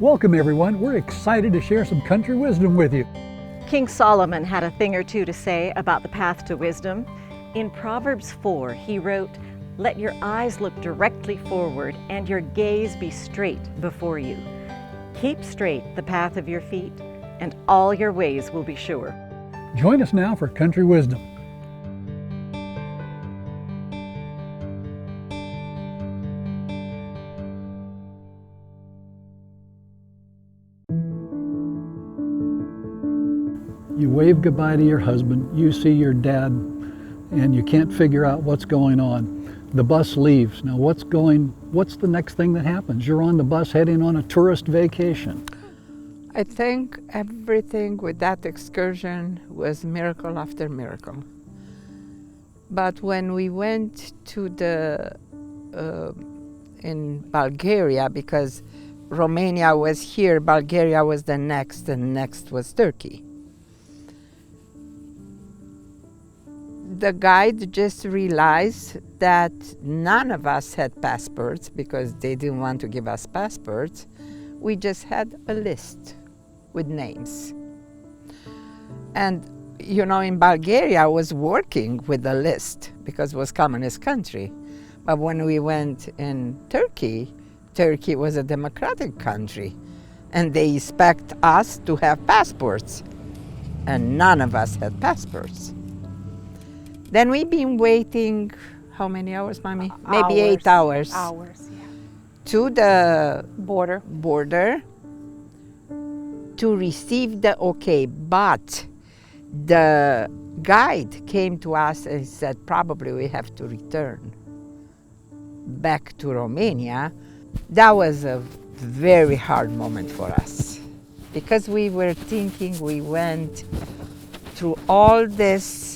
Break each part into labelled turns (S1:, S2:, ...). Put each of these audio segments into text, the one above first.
S1: Welcome everyone, we're excited to share some country wisdom with you.
S2: King Solomon had a thing or two to say about the path to wisdom. In Proverbs 4, he wrote, "Let your eyes look directly forward and your gaze be straight before you. Keep straight the path of your feet, and all your ways will be sure."
S1: Join us now for Country Wisdom. You wave goodbye to your husband, you see your dad, and you can't figure out what's going on. The bus leaves. Now what's the next thing that happens? You're on the bus heading on a tourist vacation.
S3: I think everything with that excursion was miracle after miracle. But when we went to in Bulgaria, because Romania was here, Bulgaria was the next, and next was Turkey. The guide just realized that none of us had passports because they didn't want to give us passports. We just had a list with names. And, in Bulgaria I was working with the list because it was communist country. But when we went in Turkey, Turkey was a democratic country. And they expect us to have passports. And none of us had passports. Then we've been waiting, how many hours, Mommy? Maybe 8 hours.
S4: Hours, yeah.
S3: To the
S4: Border.
S3: To receive the okay. But the guide came to us and said, probably we have to return back to Romania. That was a very hard moment for us because we were thinking we went through all this.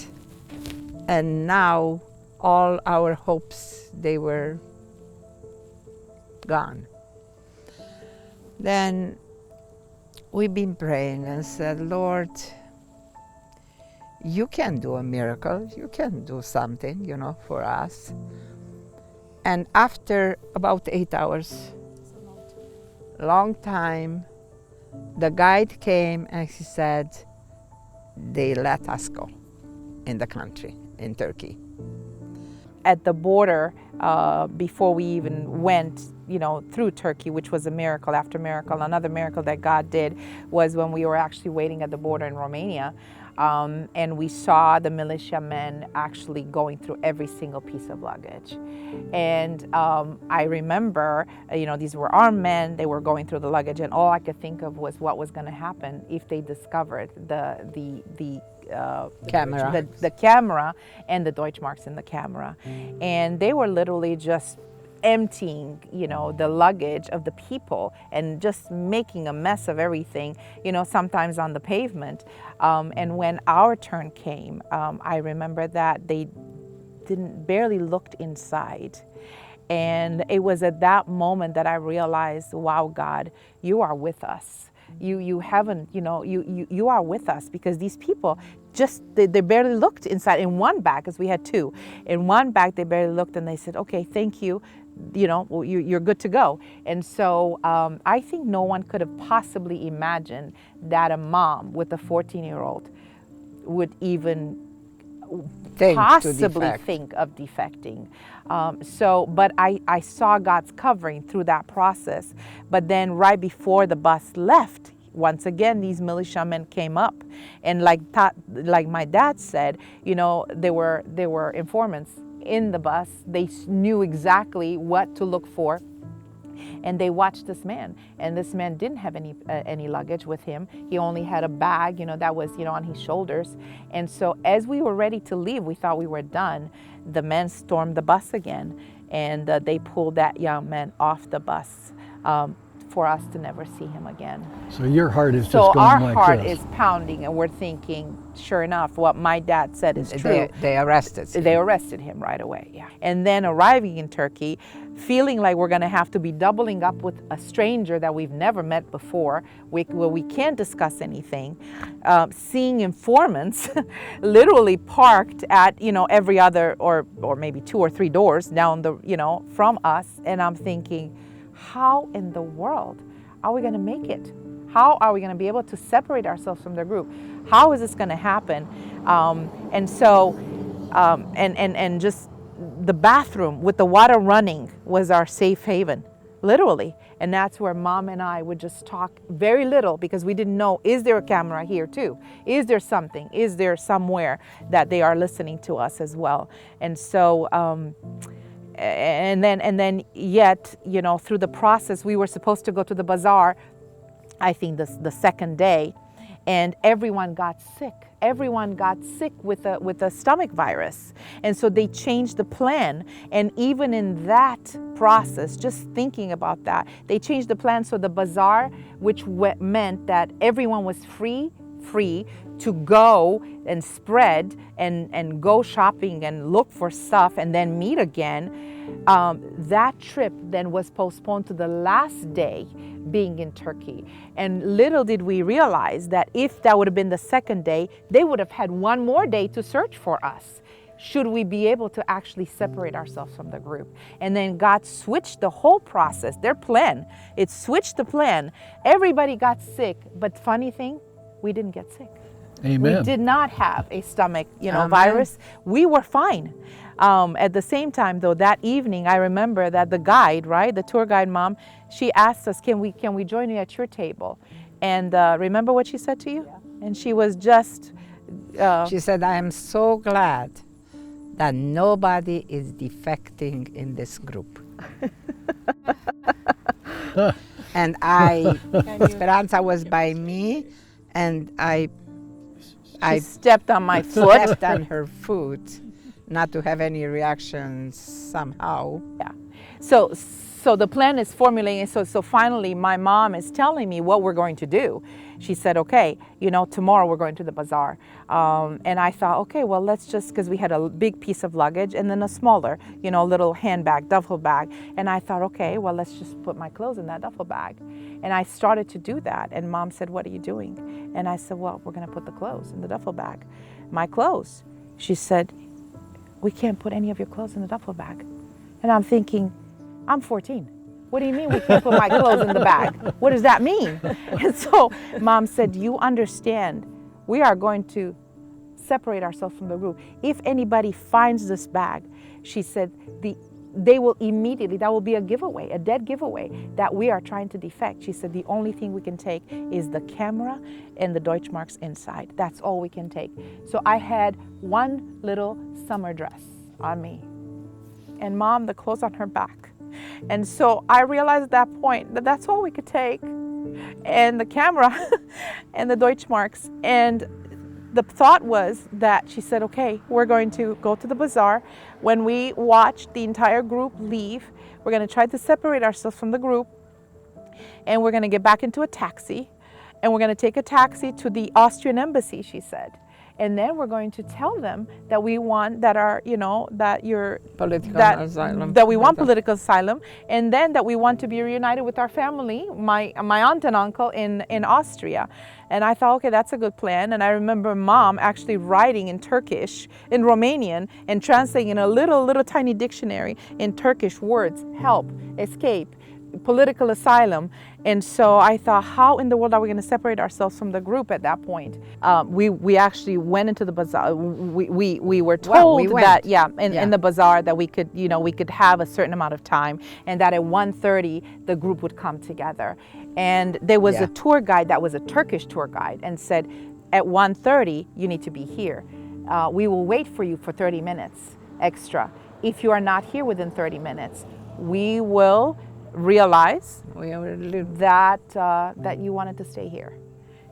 S3: And now all our hopes, they were gone. Then we've been praying and said, Lord, you can do a miracle. You can do something, for us. And after about 8 hours, long time, the guide came and he said, they let us go in the country. In Turkey.
S4: At the border, before we even went, through Turkey, which was a miracle after miracle. Another miracle that God did was when we were actually waiting at the border in Romania, and we saw the militiamen actually going through every single piece of luggage. And I remember, these were armed men. They were going through the luggage, and all I could think of was what was going to happen if they discovered the
S3: camera.
S4: The camera and the Deutschmarks in the camera. And they were literally just emptying, the luggage of the people and just making a mess of everything, sometimes on the pavement. And when our turn came, I remember that they barely looked inside. And it was at that moment that I realized, wow, God, you are with us. You haven't, you are with us, because these people they barely looked inside in one bag, because we had two. In one bag, they barely looked and they said, okay, thank you. You're good to go. And so I think no one could have possibly imagined that a mom with a 14-year-old would even possibly think of defecting. But I saw God's covering through that process. But then right before the bus left, once again, these militiamen came up, and like my dad said, there were informants in the bus. They knew exactly what to look for. And they watched this man, and this man didn't have any luggage with him. He only had a bag, that was, on his shoulders. And so as we were ready to leave, we thought we were done. The men stormed the bus again, and they pulled that young man off the bus for us to never see him again.
S1: So your heart is just
S4: so
S1: going
S4: our
S1: like
S4: heart
S1: this.
S4: is pounding, and we're thinking, sure enough, what my dad said is true.
S3: They arrested him.
S4: They arrested him right away, yeah. And then arriving in Turkey, feeling like we're going to have to be doubling up with a stranger that we've never met before, where we can't discuss anything, seeing informants literally parked at, every other or maybe 2 or 3 doors down the, from us. And I'm thinking, how in the world are we going to make it? How are we going to be able to separate ourselves from the group? How is this going to happen? And just the bathroom with the water running was our safe haven, literally. And that's where Mom and I would just talk very little, because we didn't know, is there a camera here too? Is there something? Is there somewhere that they are listening to us as well? And so, and then yet, you know, through the process, we were supposed to go to the bazaar, I think the second day, and everyone got sick. Everyone got sick with a stomach virus. And so they changed the plan. And even in that process, just thinking about that, they changed the plan. So the bazaar, which meant that everyone was free to go and spread and go shopping and look for stuff and then meet again. That trip then was postponed to the last day, being in Turkey. And little did we realize that if that would have been the second day, they would have had one more day to search for us, should we be able to actually separate ourselves from the group. And then God switched the whole process, their plan. It switched the plan. Everybody got sick, but funny thing, we didn't get sick.
S1: Amen.
S4: We did not have a stomach,
S3: Amen.
S4: virus. We were fine. At the same time, though, that evening, I remember that the guide, right, the tour guide mom, she asked us, can we join you at your table? And remember what she said to you? Yeah. And she was just...
S3: she said, I am so glad that nobody is defecting in this group. And Esperanza was by me, and I
S4: stepped on my foot.
S3: Stepped on her foot, not to have any reactions somehow.
S4: Yeah. So the plan is formulating. So finally, my mom is telling me what we're going to do. She said, okay, tomorrow we're going to the bazaar. And I thought, okay, well, let's just, because we had a big piece of luggage and then a smaller, little handbag, duffel bag. And I thought, okay, well, let's just put my clothes in that duffel bag. And I started to do that. And Mom said, what are you doing? And I said, well, we're going to put the clothes in the duffel bag. My clothes. She said, we can't put any of your clothes in the duffel bag. And I'm thinking, I'm 14. What do you mean we can't put my clothes in the bag? What does that mean? And so Mom said, you understand, we are going to separate ourselves from the group. If anybody finds this bag, she said, they will immediately, that will be a giveaway, a dead giveaway that we are trying to defect. She said, the only thing we can take is the camera and the Deutschmarks inside. That's all we can take. So I had one little summer dress on me and Mom, the clothes on her back. And so I realized at that point that that's all we could take, and the camera and the Deutschmarks. And the thought was that she said, okay, we're going to go to the bazaar. When we watch the entire group leave, we're going to try to separate ourselves from the group, and we're going to get back into a taxi, and we're going to take a taxi to the Austrian embassy, she said. And then we're going to tell them that we want that we want political asylum, and then that we want to be reunited with our family, my aunt and uncle in Austria. And I thought, okay, that's a good plan. And I remember Mom actually writing in Turkish, in Romanian, and translating in a little tiny dictionary in Turkish words: help, escape, political asylum. And so I thought, how in the world are we going to separate ourselves from the group at that point? We actually went into the bazaar. We were told in the bazaar that we could have a certain amount of time, and that at 1:30 the group would come together. And there was a tour guide that was a Turkish tour guide, and said, at 1:30 you need to be here. We will wait for you for 30 minutes extra. If you are not here within 30 minutes, we will realize that you wanted to stay here.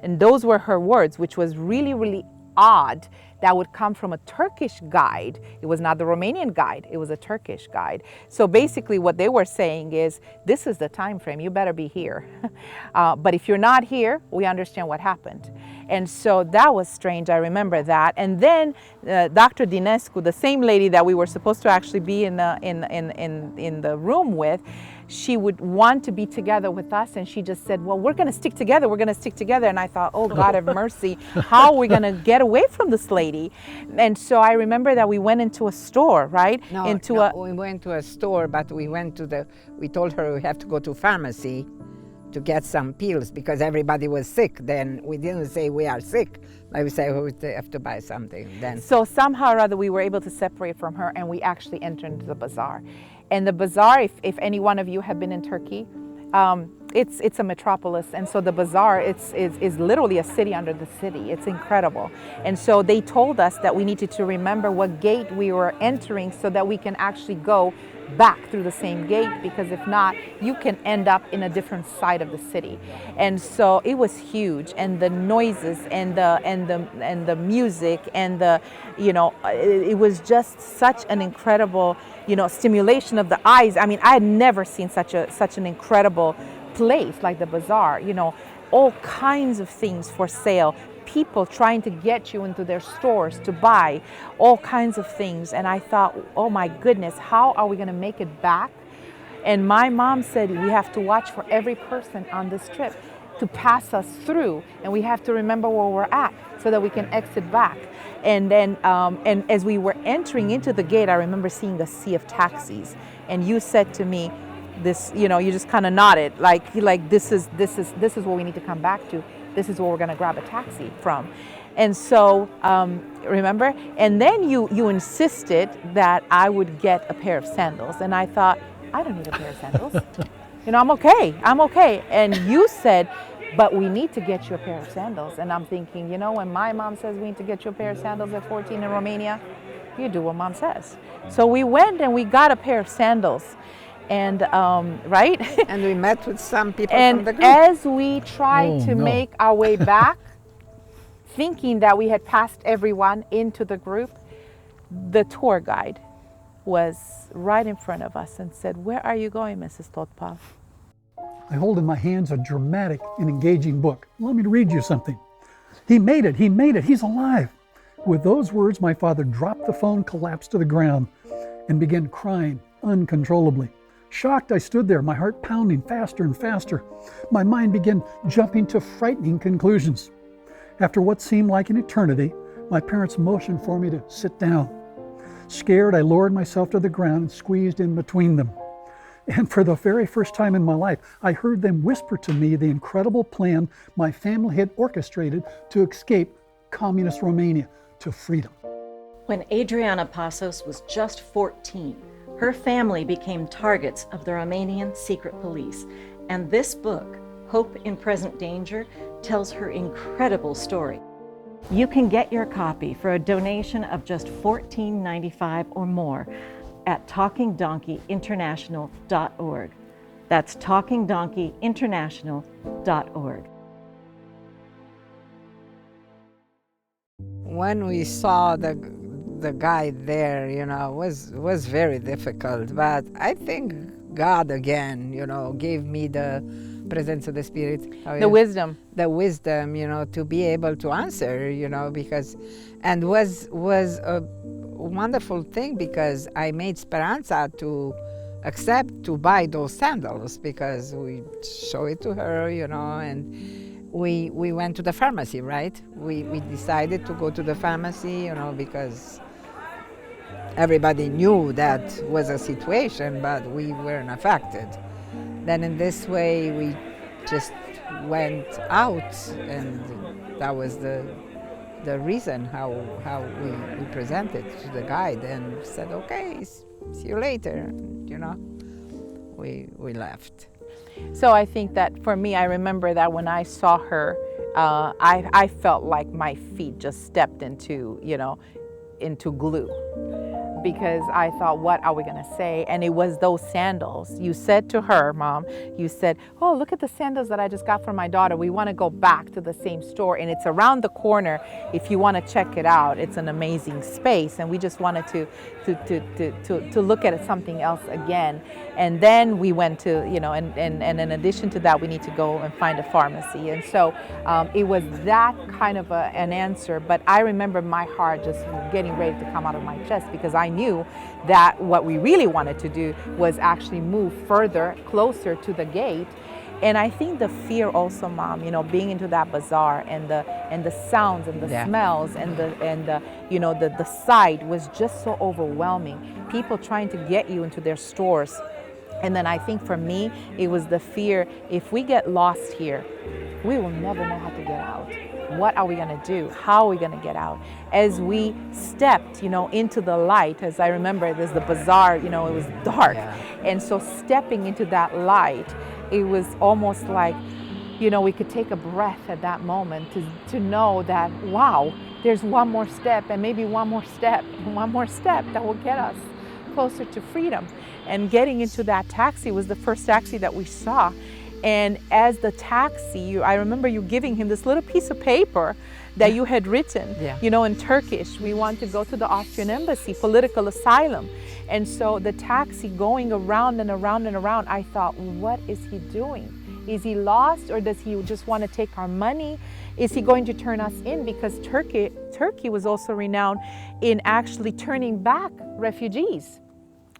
S4: And those were her words, which was really, really odd. That would come from a Turkish guide. It was not the Romanian guide, it was a Turkish guide. So basically what they were saying is, this is the time frame, you better be here. But if you're not here, we understand what happened. And so that was strange, I remember that. And then Dr. Dinescu, the same lady that we were supposed to actually be in the room with, she would want to be together with us, and she just said, well, we're going to stick together, and I thought, oh, God have mercy, how are we going to get away from this lady? And so I remember that we went into a store, right?
S3: We went to a store, but we told her we have to go to pharmacy to get some pills because everybody was sick. Then we didn't say we are sick, but we say we have to buy something. Then
S4: So somehow or other we were able to separate from her, and we actually entered into the bazaar. And the bazaar, if any one of you have been in Turkey, it's a metropolis, and so the bazaar is literally a city under the city. It's incredible. And so they told us that we needed to remember what gate we were entering so that we can actually go back through the same gate, because if not, you can end up in a different side of the city. And so it was huge, and the noises and the music and the, it was just such an incredible, stimulation of the eyes. I mean, I had never seen such an incredible place like the bazaar. All kinds of things for sale, people trying to get you into their stores to buy all kinds of things. And I thought, oh my goodness, how are we going to make it back? And my mom said, we have to watch for every person on this trip to pass us through, and we have to remember where we're at so that we can exit back. And then and as we were entering into the gate, I remember seeing a sea of taxis, and you said to me, this, you just kind of nodded like this is what we need to come back to. This is where we're going to grab a taxi from. And so, remember? And then you insisted that I would get a pair of sandals. And I thought, I don't need a pair of sandals. I'm okay. And you said, but we need to get you a pair of sandals. And I'm thinking, when my mom says we need to get you a pair of sandals at 14 in Romania, you do what mom says. So we went and we got a pair of sandals. And right?
S3: And we met with some people
S4: and
S3: from the group.
S4: As we tried to make our way back, thinking that we had passed everyone into the group, the tour guide was right in front of us and said, "Where are you going, Mrs. Totpal?"
S1: I hold in my hands a dramatic and engaging book. Allow me to read you something. He made it, he's alive. With those words, my father dropped the phone, collapsed to the ground, and began crying uncontrollably. Shocked, I stood there, my heart pounding faster and faster. My mind began jumping to frightening conclusions. After what seemed like an eternity, my parents motioned for me to sit down. Scared, I lowered myself to the ground and squeezed in between them. And for the very first time in my life, I heard them whisper to me the incredible plan my family had orchestrated to escape communist Romania to freedom.
S2: When Adriana Passos was just 14, her family became targets of the Romanian secret police, and this book, Hope in Present Danger, tells her incredible story. You can get your copy for a donation of just $14.95 or more at TalkingDonkeyInternational.org. That's TalkingDonkeyInternational.org.
S3: When we saw the guy there, was very difficult. But I think God again, gave me the presence of the Spirit.
S4: The wisdom.
S3: The wisdom, to be able to answer, because, and was a wonderful thing because I made Speranza to accept to buy those sandals because we show it to her, and we went to the pharmacy, right? We decided to go to the pharmacy, because everybody knew that was a situation, but we weren't affected. Then in this way, we just went out, and that was the reason how we presented to the guide and said, okay, see you later, we left.
S4: So I think that for me, I remember that when I saw her, I felt like my feet just stepped into glue, because I thought, what are we going to say? And it was those sandals. You said to her, Mom, you said, oh, look at the sandals that I just got for my daughter. We want to go back to the same store, and it's around the corner if you want to check it out. It's an amazing space, and we just wanted to look at something else again. And then we went to, and in addition to that, we need to go and find a pharmacy. And so it was that kind of an answer. But I remember my heart just getting ready to come out of my chest, because I knew that what we really wanted to do was actually move further, closer to the gate. And I think the fear also, Mom, being into that bazaar and the sounds and the smells and the sight was just so overwhelming. People trying to get you into their stores And then I think for me, it was the fear, if we get lost here, we will never know how to get out. What are we going to do? How are we going to get out? As we stepped, into the light, as I remember, there's the bazaar, it was dark.
S3: Yeah.
S4: And so stepping into that light, it was almost like, we could take a breath at that moment to know that, wow, there's one more step and maybe one more step and one more step that will get us closer to freedom. And getting into that taxi was the first taxi that we saw. And as the taxi, I remember you giving him this little piece of paper that you had written,
S3: Yeah.
S4: in Turkish. We want to go to the Austrian embassy, political asylum. And so the taxi going around and around and around, I thought, what is he doing? Is he lost, or does he just want to take our money? Is he going to turn us in? Because Turkey was also renowned in actually turning back refugees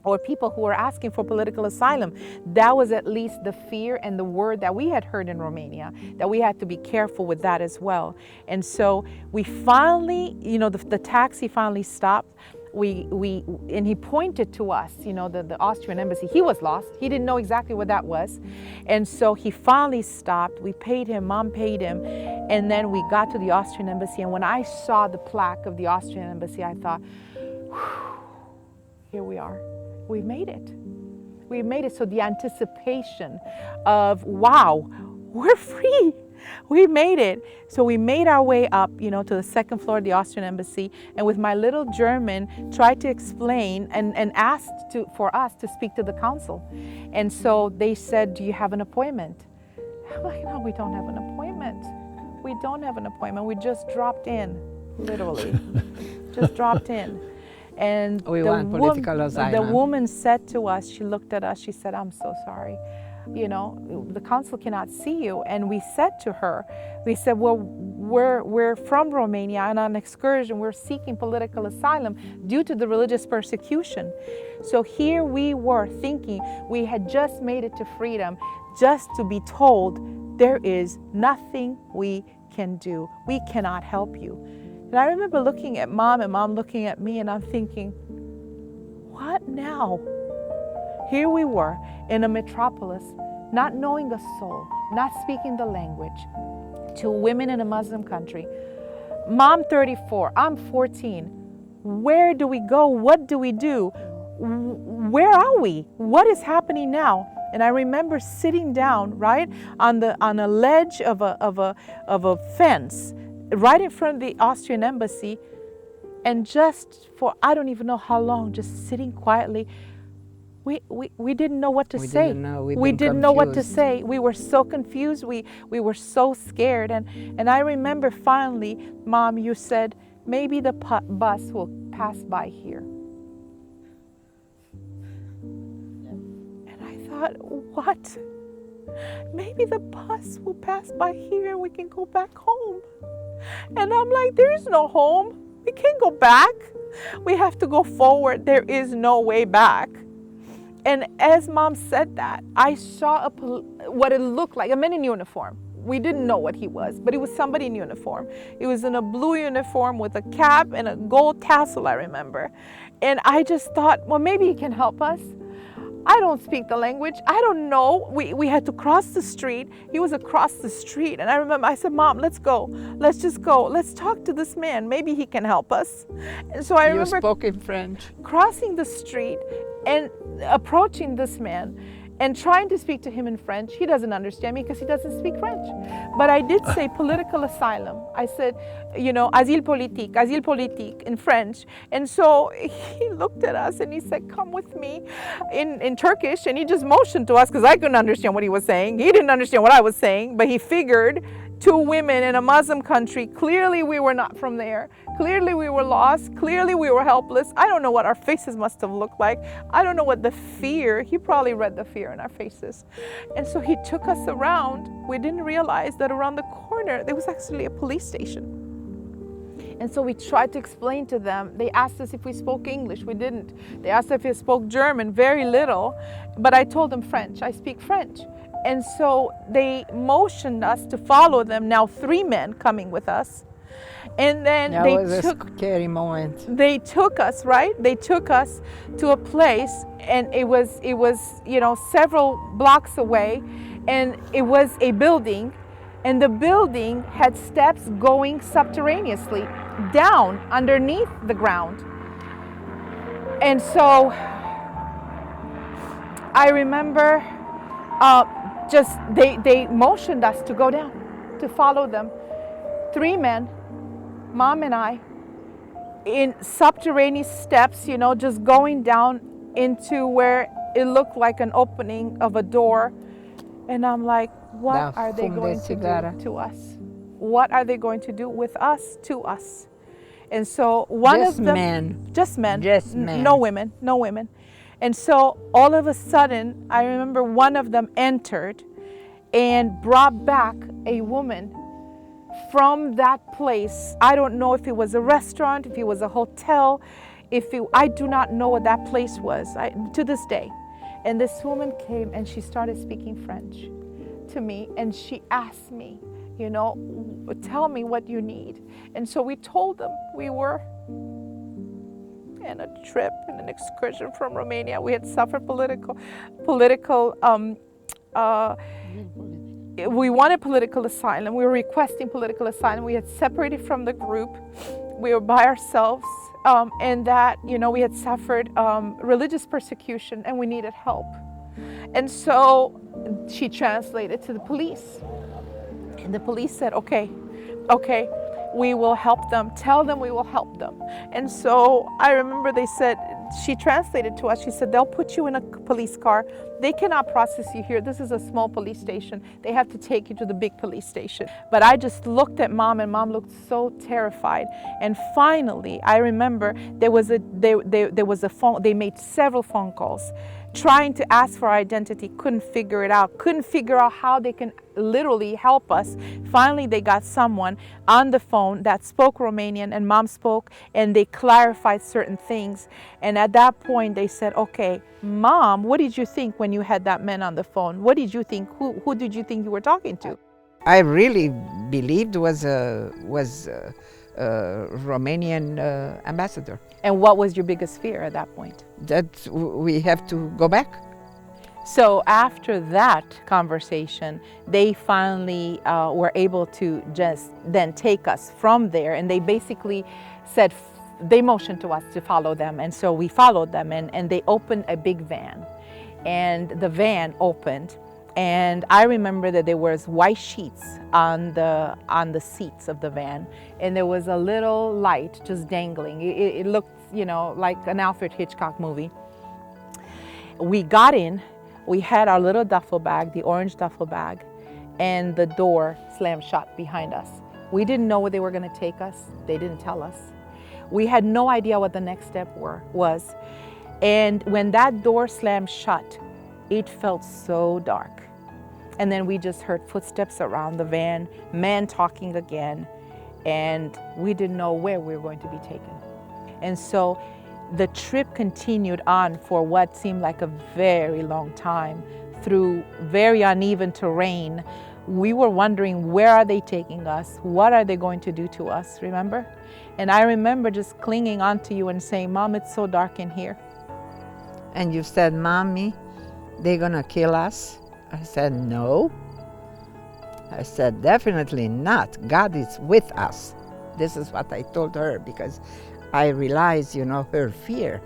S4: or people who were asking for political asylum. That was at least the fear and the word that we had heard in Romania, that we had to be careful with that as well. And so we finally, the taxi finally stopped. And he pointed to us, the Austrian embassy. He was lost. He didn't know exactly what that was. And so he finally stopped. We paid him, Mom paid him. And then we got to the Austrian embassy. And when I saw the plaque of the Austrian embassy, I thought, here we are. We made it. We made it. So the anticipation of, wow, we're free. We made it. So we made our way up, to the second floor of the Austrian embassy, and with my little German, tried to explain and asked for us to speak to the consul. And so they said, do you have an appointment? I'm like, no, we don't have an appointment. We don't have an appointment. We just dropped in, literally. Just dropped in. And
S3: We want political asylum.
S4: the woman said to us, she looked at us, she said, I'm so sorry. The consul cannot see you. And we said to her, we said, well, we're from Romania and on excursion, we're seeking political asylum due to the religious persecution. So here we were thinking we had just made it to freedom, just to be told there is nothing we can do. We cannot help you. And I remember looking at Mom and Mom looking at me, and I'm thinking, what now? Here we were in a metropolis, not knowing a soul, not speaking the language, two women in a Muslim country. Mom 34, I'm 14. Where do we go? What do we do? Where are we? What is happening now? And I remember sitting down right on a ledge of a fence, right in front of the Austrian embassy, and just for I don't even know how long, just sitting quietly. We didn't know what to say. We didn't know what to say. We were so confused. We were so scared. And I remember finally, Mom, you said, maybe the bus will pass by here. And I thought, what? Maybe the bus will pass by here and we can go back home. And I'm like, there's no home. We can't go back. We have to go forward. There is no way back. And as Mom said that, I saw what it looked like, a man in uniform. We didn't know what he was, but it was somebody in uniform. It was in a blue uniform with a cap and a gold tassel, I remember. And I just thought, well, maybe he can help us. I don't speak the language. I don't know. We had to cross the street. He was across the street. And I remember I said, Mom, let's go. Let's just go. Let's talk to this man. Maybe he can help us. And so I remember
S3: You spoke in French.
S4: Crossing the street and approaching this man and trying to speak to him in French. He doesn't understand me because he doesn't speak French. But I did say political asylum. I said, asile politique in French. And so he looked at us and he said, come with me in Turkish. And he just motioned to us because I couldn't understand what he was saying. He didn't understand what I was saying, but he figured two women in a Muslim country, clearly we were not from there. Clearly we were lost. Clearly we were helpless. I don't know what our faces must have looked like. I don't know what the fear, he probably read the fear in our faces. And so he took us around. We didn't realize that around the corner, there was actually a police station. And so we tried to explain to them. They asked us if we spoke English. We didn't. They asked if we spoke German, very little. But I told them French. I speak French. And so they motioned us to follow them, now 3 men coming with us. And then
S3: That
S4: they
S3: was a
S4: took
S3: scary moment.
S4: they took us, right? They took us to a place, and it was you know, several blocks away, and it was a building, and the building had steps going subterraneously down underneath the ground. And so I remember just they motioned us to go down, to follow them. 3 men, Mom and I, in subterraneous steps, you know, just going down into where it looked like an opening of a door. And I'm like, what
S3: Da
S4: are they
S3: fum de
S4: going to
S3: cigara.
S4: do to us? What are they going to do with us, to us? And so one
S3: Just
S4: of them,
S3: men.
S4: just men,
S3: Just
S4: no
S3: men.
S4: women, no women. And so all of a sudden, I remember one of them entered and brought back a woman from that place. I don't know if it was a restaurant, if it was a hotel, I do not know what that place was to this day. And this woman came and she started speaking French to me, and she asked me, you know, tell me what you need. And so we told them we were in a trip, in an excursion from Romania. We had suffered we wanted political asylum. We were requesting political asylum. We had separated from the group. We were by ourselves, and that, you know, we had suffered religious persecution and we needed help. And so she translated to the police. And the police said, okay, we will help them. Tell them we will help them. And so I remember they said, she translated to us, she said, they'll put you in a police car. They cannot process you here. This is a small police station. They have to take you to the big police station. But I just looked at Mom, and Mom looked so terrified. And finally, I remember there was a phone, they made several phone calls trying to ask for our identity, couldn't figure it out, couldn't figure out how they can literally help us. Finally, they got someone on the phone that spoke Romanian, and Mom spoke, and they clarified certain things. And at that point, they said, okay, Mom, what did you think when you had that man on the phone? What did you think? Who did you think you were talking to?
S3: I really believed was Romanian ambassador.
S4: And what was your biggest fear at that point?
S3: That we have to go back.
S4: So after that conversation, they finally were able to just then take us from there. And they basically said, they motioned to us to follow them. And so we followed them, and they opened a big van. And the van opened. And I remember that there was white sheets on the seats of the van, and there was a little light just dangling. It looked, you know, like an Alfred Hitchcock movie. We got in, we had our little duffel bag, the orange duffel bag, and the door slammed shut behind us. We didn't know where they were going to take us. They didn't tell us. We had no idea what the next step was. And when that door slammed shut, it felt so dark. And then we just heard footsteps around the van, men talking again, and we didn't know where we were going to be taken. And so the trip continued on for what seemed like a very long time, through very uneven terrain. We were wondering, where are they taking us? What are they going to do to us, remember? And I remember just clinging onto you and saying, Mom, it's so dark in here.
S3: And you said, Mommy, they're gonna kill us? I said, no. I said, definitely not. God is with us. This is what I told her, because I realized, you know, her fear.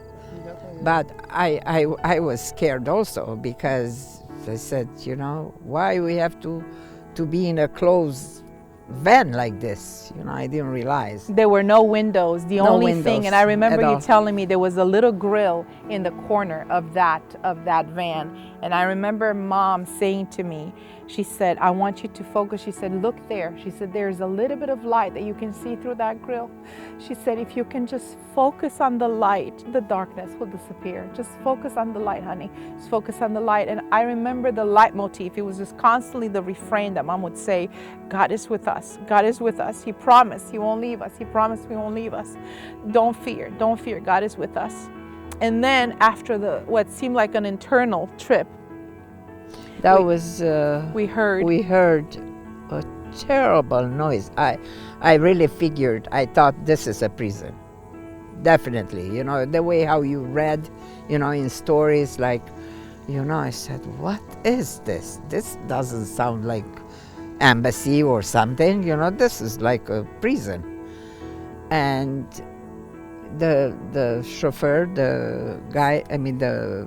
S3: But I was scared also, because I said, you know, why we have to be in a closed van like this? You know, I didn't realize.
S4: There were no windows. The
S3: No
S4: only thing,
S3: windows
S4: and I remember
S3: at
S4: you
S3: all.
S4: telling me there was a little grill in the corner of that van. And I remember Mom saying to me, she said, I want you to focus. She said, look there. She said, there's a little bit of light that you can see through that grill. She said, if you can just focus on the light, the darkness will disappear. Just focus on the light, honey. Just focus on the light. And I remember the leitmotif. It was just constantly the refrain that Mom would say, God is with us. God is with us. He promised He won't leave us. He promised He won't leave us. Don't fear. Don't fear. God is with us. And then after what seemed like an internal trip,
S3: That was
S4: we heard
S3: a terrible noise. I really figured, I thought this is a prison. Definitely, you know, the way how you read, you know, in stories, like, you know, I said, what is this? This doesn't sound like embassy or something, you know, this is like a prison. And the chauffeur, the guy, I mean the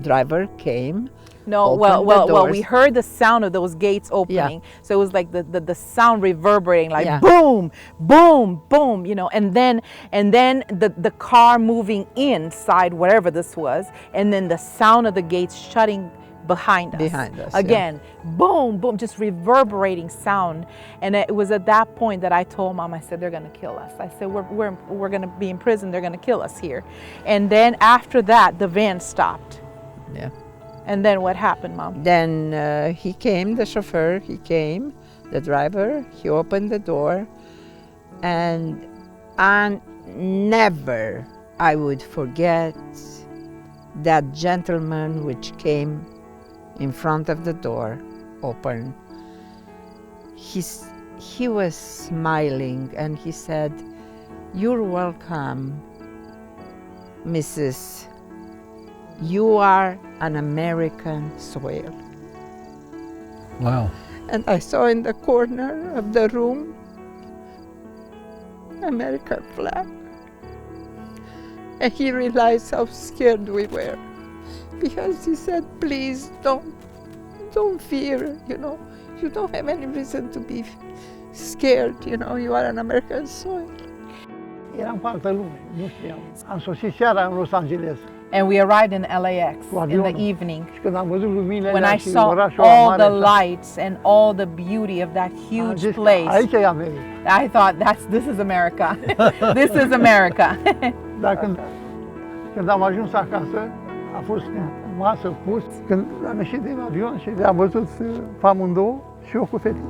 S3: driver came.
S4: No,
S3: opened the
S4: well, we
S3: doors.
S4: heard the sound of those gates opening. So it was like the sound reverberating, like
S3: Yeah.
S4: boom, boom, boom, you know, and then the car moving inside, wherever this was, and then the sound of the gates shutting behind us.
S3: Behind us, yeah.
S4: Again, boom, boom, just reverberating sound. And it was at that point that I told Mom, I said, they're gonna kill us. I said, we're gonna be in prison, they're gonna kill us here. And then after that, the van stopped.
S3: Yeah.
S4: And then what happened, Mom?
S3: Then he came, the chauffeur, he came, the driver, he opened the door, and never I would forget that gentleman which came in front of the door, open. He was smiling and he said, "You're welcome, Mrs. You are an American soil."
S1: Wow.
S3: And I saw in the corner of the room American flag. And he realized how scared we were. Because he said, please don't fear, you know. You don't have any reason to be scared, you know, you are an American soil.
S5: Eram cu altă lume, nu știam. Am sosit seara în Los Angeles
S4: And we arrived in LAX
S5: cu
S4: in the
S5: avionul.
S4: evening.
S5: Și când am văzut luminile
S4: When
S5: alea
S4: I
S5: și
S4: saw
S5: orașul ăla
S4: all
S5: mare,
S4: the lights and all the beauty of that
S5: am
S4: huge
S5: zis,
S4: place,
S5: aici e America.
S4: I thought, this is America. This is America.
S5: Dar când am ajuns acasă, a fost masă pus. Când am ieșit din avion și le-am văzut pe amândouă și eu cu fetița.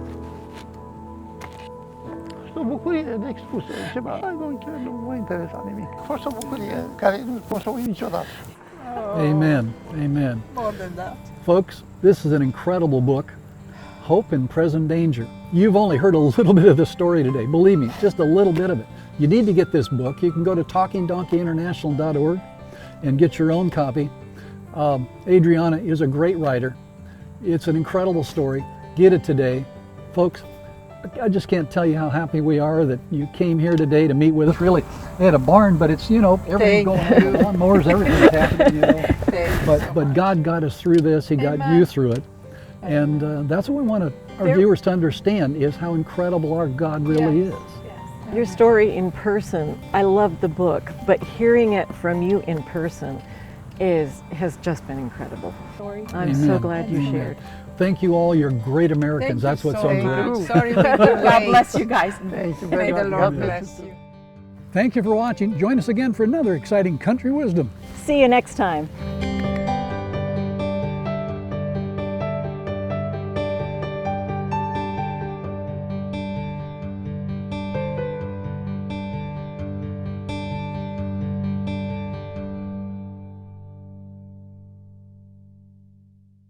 S5: Și o bucurie neexpusă, ceva, nu mă interesa nimic. A fost o bucurie care nu pot să o uit niciodată.
S1: Amen. Amen.
S3: More than that.
S1: Folks, this is an incredible book, Hope in Present Danger. You've only heard a little bit of the story today. Believe me, just a little bit of it. You need to get this book. You can go to talkingdonkeyinternational.org and get your own copy. Adriana is a great writer. It's an incredible story. Get it today. Folks, I just can't tell you how happy we are that you came here today to meet with us. Really, they had a barn, but it's, you know, everything's going on, the lawnmowers, everything's happening, you know. But God got us through this. He got you through it. And that's what we want our viewers to understand, is how incredible our God really is.
S2: Your story in person, I love the book, but hearing it from you in person has just been incredible. I'm so
S1: Amen.
S2: glad you
S1: Amen.
S2: shared.
S1: Thank you all. You're great Americans. That's what's so great.
S3: much. Sorry we were
S4: God
S3: late.
S4: bless you guys.
S5: Thank you
S3: May
S5: very
S3: the
S5: much.
S3: Lord
S5: God
S3: bless you.
S1: Thank you for watching. Join us again for another exciting Country Wisdom.
S2: See you next time.